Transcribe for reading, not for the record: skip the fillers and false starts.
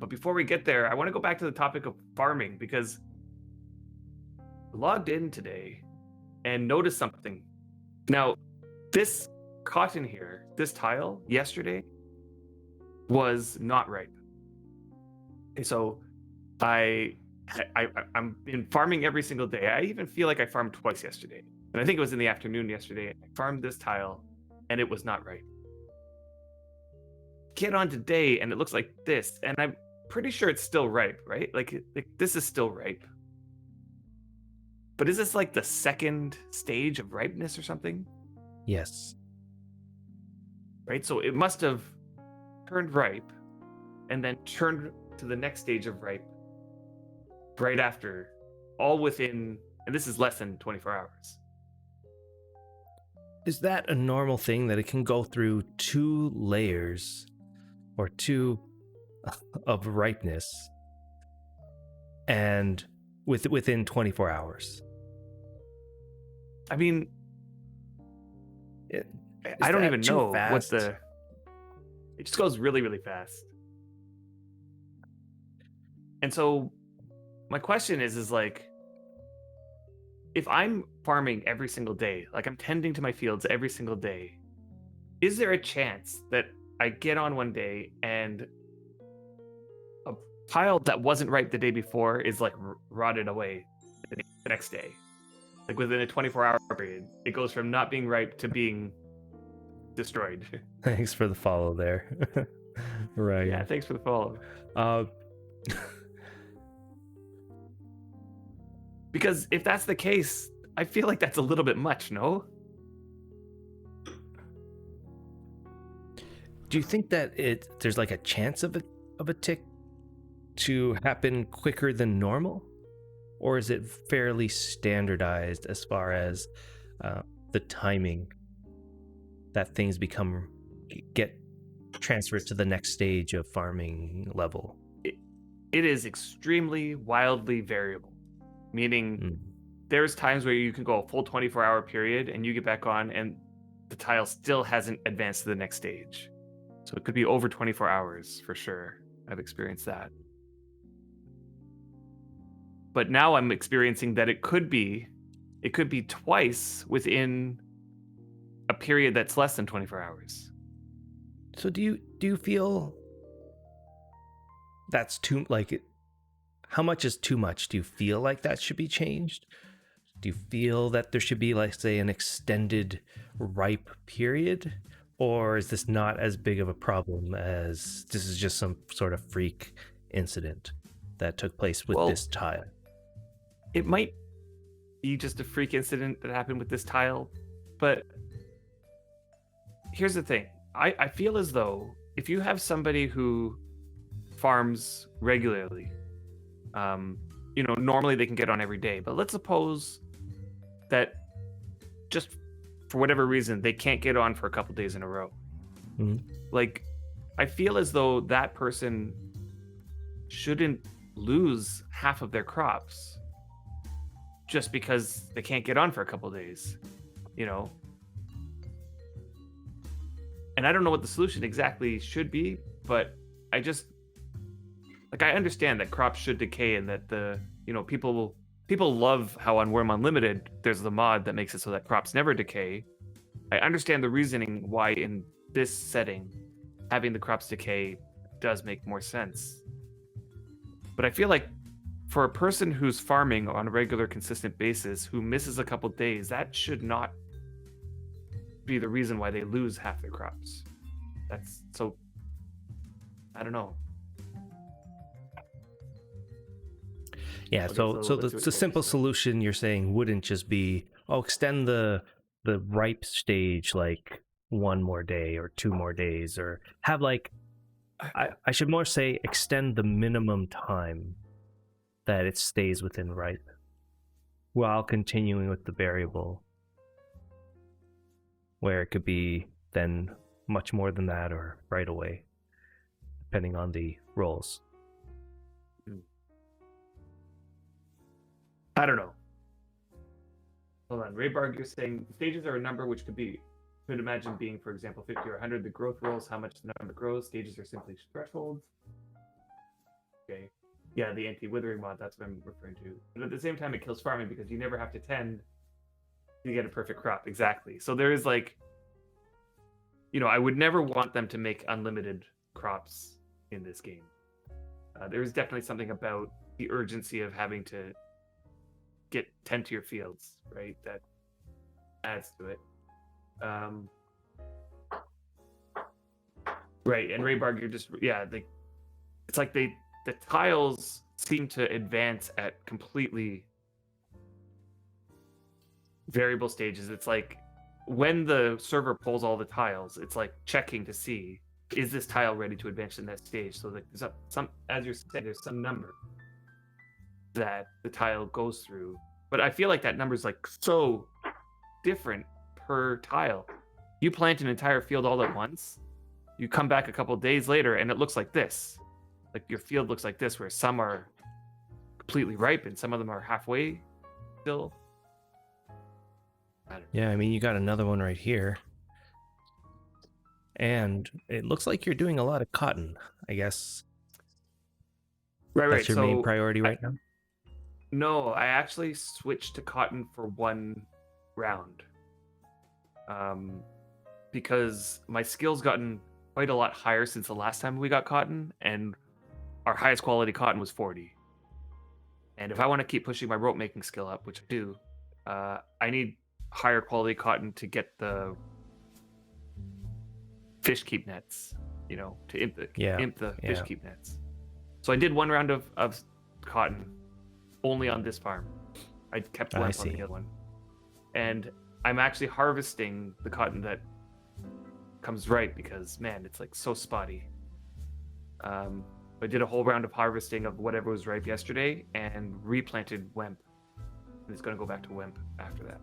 But before we get there, I want to go back to the topic of farming because I logged in today and noticed something. Now, this cotton here, this tile yesterday was not ripe. And so I, I'm been farming every single day. I even feel like I farmed twice yesterday. And I think it was in the afternoon yesterday. I farmed this tile and it was not ripe. Get on today and it looks like this. And I'm pretty sure it's still ripe, right? Like this is still ripe. But is this like the second stage of ripeness or something? Yes. Right? So it must have turned ripe and then turned to the next stage of ripe right after, all within, and this is less than 24 hours. Is that a normal thing that it can go through 2 layers or 2 of ripeness and within 24 hours? I mean, I don't even know what the... It just goes really, really fast. And so my question is like, if I'm farming every single day, like I'm tending to my fields every single day, is there a chance that I get on one day and a pile that wasn't ripe the day before is like rotted away the next day? Like within a 24-hour period, it goes from not being ripe to being destroyed. Thanks for the follow there. Right. Yeah, thanks for the follow. Because if that's the case, I feel like that's a little bit much, no? Do you think that there's like a chance of a tick to happen quicker than normal? Or is it fairly standardized as far as the timing that things get transferred to the next stage of farming level? It is extremely wildly variable. Meaning there's times where you can go a full 24-hour period and you get back on and the tile still hasn't advanced to the next stage. So it could be over 24 hours for sure. I've experienced that. But now I'm experiencing that it could be twice within a period that's less than 24 hours. So do you feel that's too, like, how much is too much? Do you feel like that should be changed? Do you feel that there should be, like, say, an extended ripe period? Or is this not as big of a problem as this is just some sort of freak incident that took place with this tile? It might be just a freak incident that happened with this tile, but here's the thing. I feel as though if you have somebody who farms regularly, normally they can get on every day, but let's suppose that just for whatever reason they can't get on for a couple days in a row. Like, I feel as though that person shouldn't lose half of their crops just because they can't get on for a couple days, And I don't know what the solution exactly should be, but I just, like, I understand that crops should decay and that people love how on Wurm Unlimited there's the mod that makes it so that crops never decay. I understand the reasoning why in this setting having the crops decay does make more sense. But I feel like for a person who's farming on a regular, consistent basis who misses a couple days, that should not be the reason why they lose half their crops. That's so, I don't know. Yeah, so the simple solution you're saying wouldn't just be, extend the ripe stage like 1 more day or 2 more days, or have, like, I should more say extend the minimum time that it stays within ripe while continuing with the variable, where it could be then much more than that or right away, depending on the roles. I don't know. Hold on. Raybarg, you're saying stages are a number which could imagine being, for example, 50 or 100. The growth rolls, how much the number grows. Stages are simply thresholds. okay. Yeah, the anti-withering mod, that's what I'm referring to. But at the same time, it kills farming because you never have to tend to get a perfect crop. Exactly. So there is like, I would never want them to make unlimited crops in this game. There is definitely something about the urgency of having to tend to your fields, right? That adds to it. Right, and Raybarg, you're just it's like the tiles seem to advance at completely variable stages. It's like when the server pulls all the tiles, it's like checking to see, is this tile ready to advance to the next stage? So like there's some, as you're saying, there's some number that the tile goes through, but I feel like that number is like so different per tile. You plant an entire field all at once, you come back a couple days later and it looks like this. Like your field looks like this, where some are completely ripe and some of them are halfway still. Yeah, I mean, you got another one right here. And it looks like you're doing a lot of cotton, I guess. Right. That's your main priority right now? No, I actually switched to cotton for one round. Because my skill's gotten quite a lot higher since the last time we got cotton, and our highest quality cotton was 40. And if I want to keep pushing my rope making skill up, which I do, I need higher quality cotton to get the fish keep nets, to imp the fish keep nets. So I did one round of cotton only on this farm. I kept one on the other one. And I'm actually harvesting the cotton that comes ripe because, man, it's like so spotty. I did a whole round of harvesting of whatever was ripe yesterday and replanted Wemp. And it's going to go back to Wemp after that.